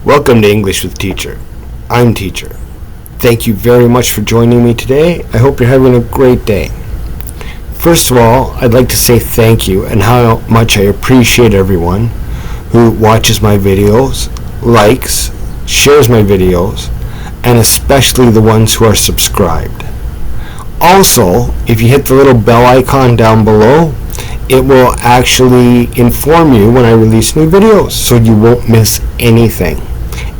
Welcome to English with Teacher. I'm Teacher. Thank you very much for joining me today. I hope you're having a great day. First of all, I'd like to say thank you and how much I appreciate everyone who watches my videos, likes, shares my videos, and especially the ones who are subscribed. Also, if you hit the little bell icon down below, it will actually inform you when I release new videos, so you won't miss anything.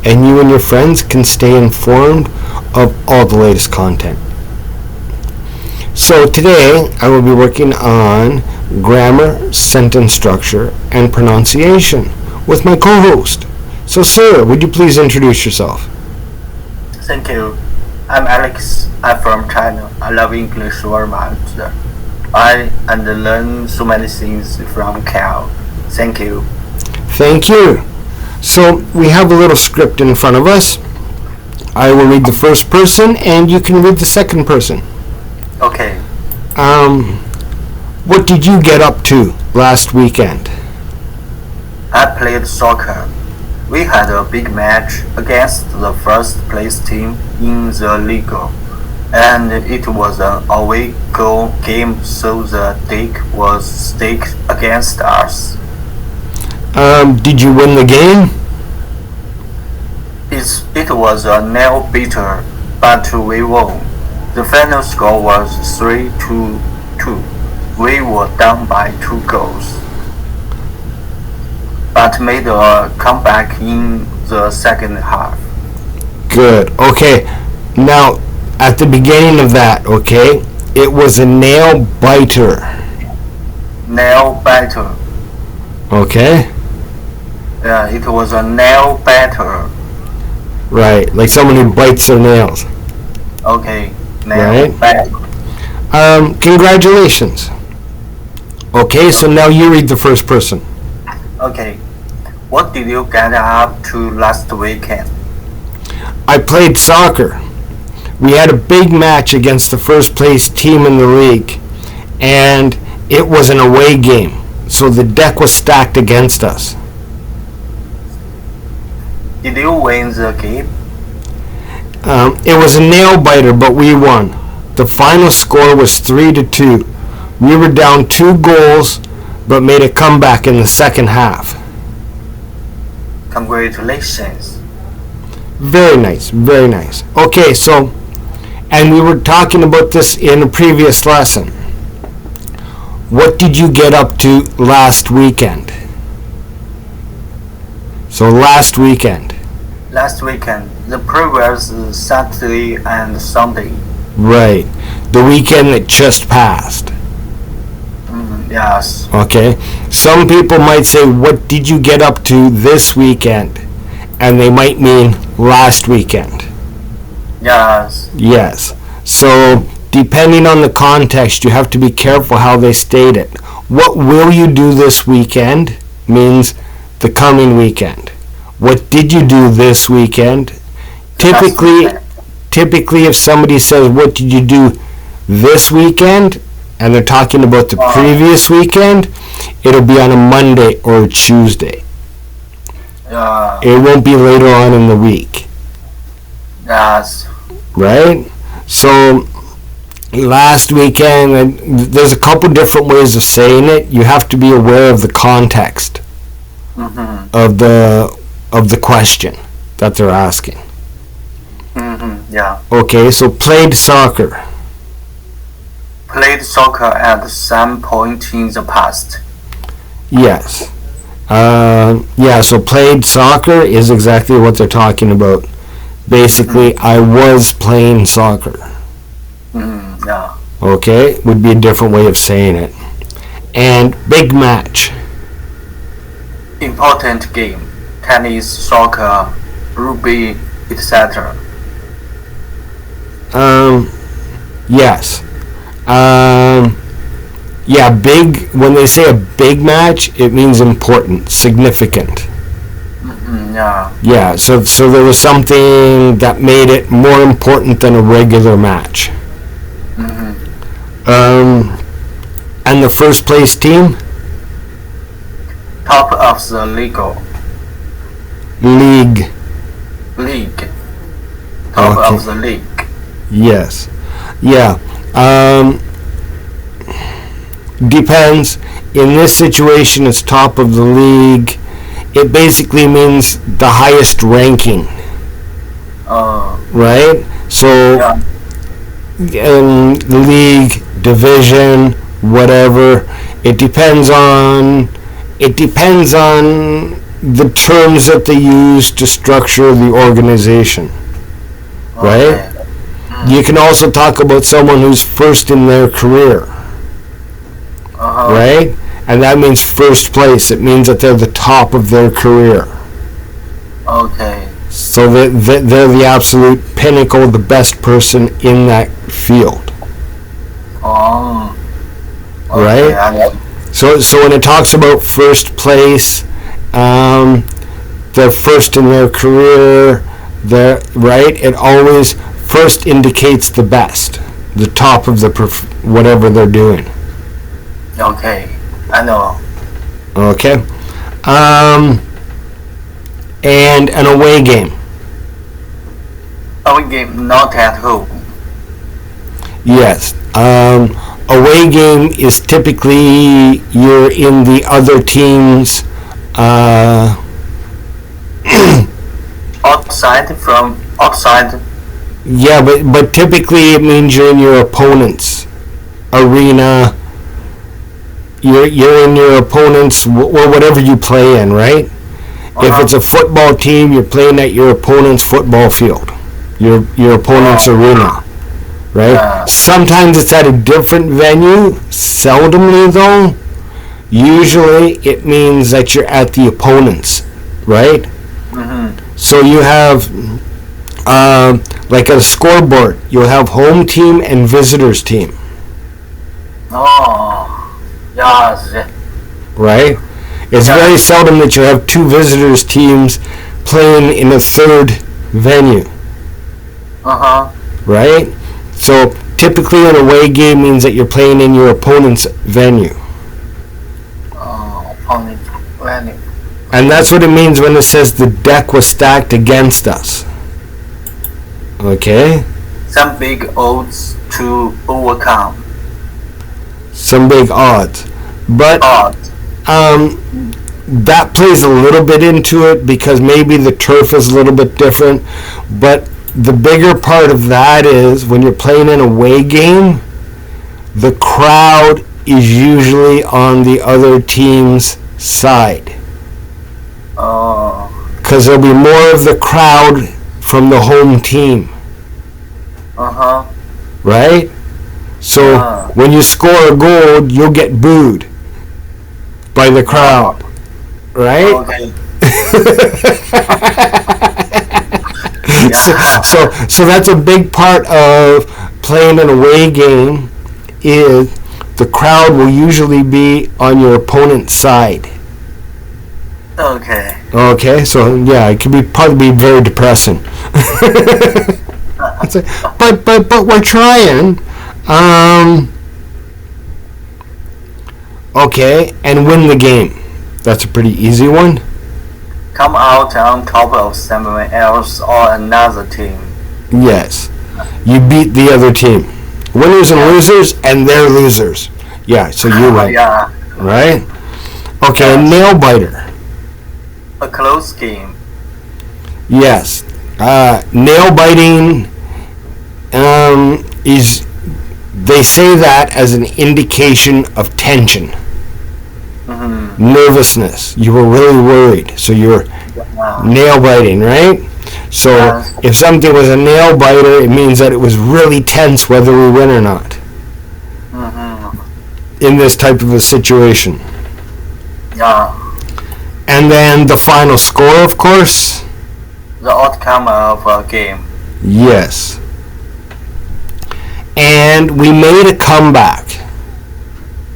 And you and your friends can stay informed of all the latest content. So today, I will be working on grammar, sentence structure, and pronunciation with my co-host. So sir, would you please introduce yourself? Thank you. I'm Alex. I'm from China. I love English very much. I learn so many things from Cal. Thank you. Thank you. So we have a little script in front of us. I will read the first person and you can read the second person. Okay. What did you get up to last weekend? I played soccer. We had a big match against the first place team in the league, and it was an away goal game, so the deck was stacked against us. Did you win the game? It was a nail-biter, but we won. The final score was 3-2. We were down by 2 goals, but made a comeback in the second half. Good. Okay. Now, at the beginning of that, okay, it was a nail-biter. Nail-biter. Okay? Yeah, it was a nail-biter. Right, like someone who bites their nails. Okay, nail-biter. Congratulations. Okay, so now you read the first person. Okay. What did you get up to last weekend? I played soccer. We had a big match against the first place team in the league, and it was an away game, so the deck was stacked against us. Did you win the game? It was a nail-biter, but we won. The final score was 3-2. We were down 2 goals, but made a comeback in the second half. Congratulations. Very nice, very nice. Okay, so, and we were talking about this in a previous lesson. What did you get up to last weekend? So last weekend. Last weekend, the previous Saturday and Sunday. Right, the weekend that just passed. Yes. Okay, some people might say, what did you get up to this weekend? And they might mean last weekend. Yes. Yes. So, depending on the context, you have to be careful how they state it. What will you do this weekend means the coming weekend. What did you do this weekend? Typically, if somebody says, what did you do this weekend? And they're talking about the previous weekend, it'll be on a Monday or a Tuesday. It won't be later on in the week. Yes. Right? So, last weekend, there's a couple different ways of saying it. You have to be aware of the context of the question that they're asking. Yeah. Okay, so played soccer. Played soccer at some point in the past. Yes. So played soccer is exactly what they're talking about. Basically, I was playing soccer. Yeah. Okay, would be a different way of saying it. And big match. Important game. Tennis, soccer, rugby, etc. Yes. Big, when they say a big match, it means important, significant. Yeah, so there was something that made it more important than a regular match. And the first place team? Top of the league. top Okay. of the league. Yes. Yeah. Depends. In this situation, it's top of the league. It basically means the highest ranking, right? So, Yeah. League, division, whatever. It depends on the terms that they use to structure the organization, right? Okay. You can also talk about someone who's first in their career, right? And that means first place. It means that they're the top of their career. Okay. So they're the absolute pinnacle, the best person in that field, Oh. right? Okay. So when it talks about first place, they're first in their career, right? It always first indicates the best, the top of the whatever they're doing. Okay. I know. Okay. And an away game. Away game not at home. Yes. Away game is typically you're in the other team's outside. yeah, but typically it means you're in your opponent's arena. You're in your opponent's or whatever you play in, right? If it's a football team, you're playing at your opponent's football field, your opponent's arena, right? Yeah. Sometimes it's at a different venue. Seldomly, though, usually it means that you're at the opponent's, right? So you have, like a scoreboard, you'll have home team and visitors team, Oh. Yes. right? It's very seldom that you have two visitors teams playing in a third venue, right? So typically an away game means that you're playing in your opponent's venue. Opponent venue. And that's what it means when it says the deck was stacked against us. Okay? Some big odds to overcome. Some big odds. But Odds. that plays a little bit into it because maybe the turf is a little bit different. But the bigger part of that is when you're playing an away game, the crowd is usually on the other team's side. Oh. Because there'll be more of the crowd from the home team, right? So when you score a goal, you'll get booed by the crowd, right? Okay. So that's a big part of playing an away game is the crowd will usually be on your opponent's side. Okay. Okay, so yeah, it can probably be very depressing. but we're trying. Okay, and win the game. That's a pretty easy one. Come out on top of someone else or another team. Yes, you beat the other team. Winners and losers, and they're losers. Yeah, so you win. Yeah. Right? Okay, a nail biter. A close game. Yes. Nail biting is, they say that as an indication of tension, nervousness. You were really worried, so you're nail biting, right? So if something was a nail biter, it means that it was really tense whether we win or not in this type of a situation. Yeah. And then the final score, of course. The outcome of a game. Yes. And we made a comeback.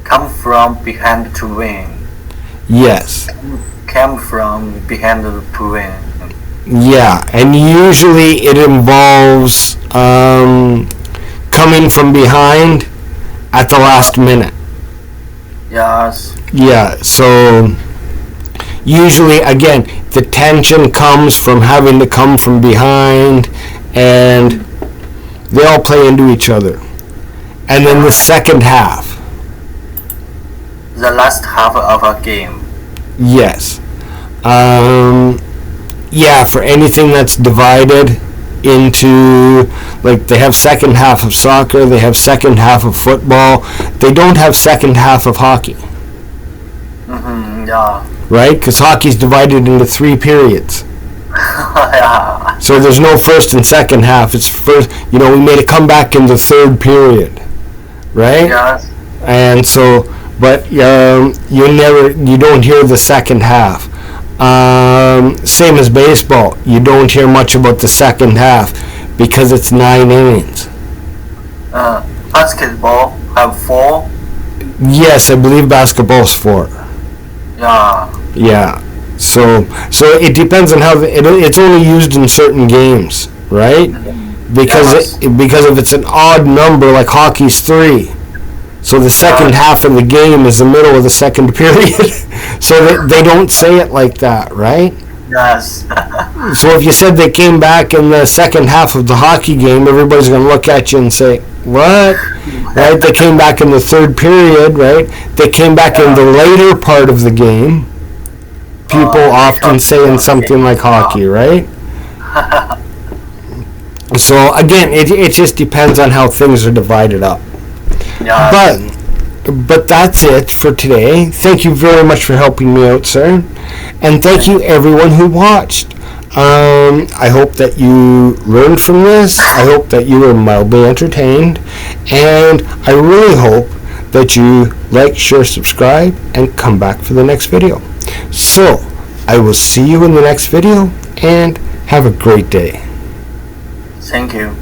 Come from behind to win. Yes. Come from behind to win. Yeah, and usually it involves coming from behind at the last minute. Yes. Yeah, so usually, again, the tension comes from having to come from behind and they all play into each other. And then the second half. The last half of a game. Yes. Yeah, for anything that's divided into, like, they have second half of soccer, they have second half of football, they don't have second half of hockey. Yeah. Right? Because hockey's divided into 3 periods. Yeah. So there's no first and second half. It's first, we made a comeback in the third period. Right? Yes. And so, but you don't hear the second half. Same as baseball. You don't hear much about the second half because it's 9 innings. Basketball have 4. Yes, I believe basketball's 4. Yeah. Yeah. So it depends on how it's only used in certain games, right? Because if it's an odd number, like hockey's 3, so the second half of the game is the middle of the second period. So they don't say it like that, right? Yes. So if you said they came back in the second half of the hockey game, everybody's going to look at you and say, what? Right? They came back in the third period, right? They came back in the later part of the game. People often saying something like hockey, right? So again, it just depends on how things are divided up. Yeah. But that's it for today. Thank you very much for helping me out, sir. And thank you everyone who watched. I hope that you learned from this. I hope that you were mildly entertained. And I really hope that you like, share, subscribe, and come back for the next video. So, I will see you in the next video, and have a great day. Thank you.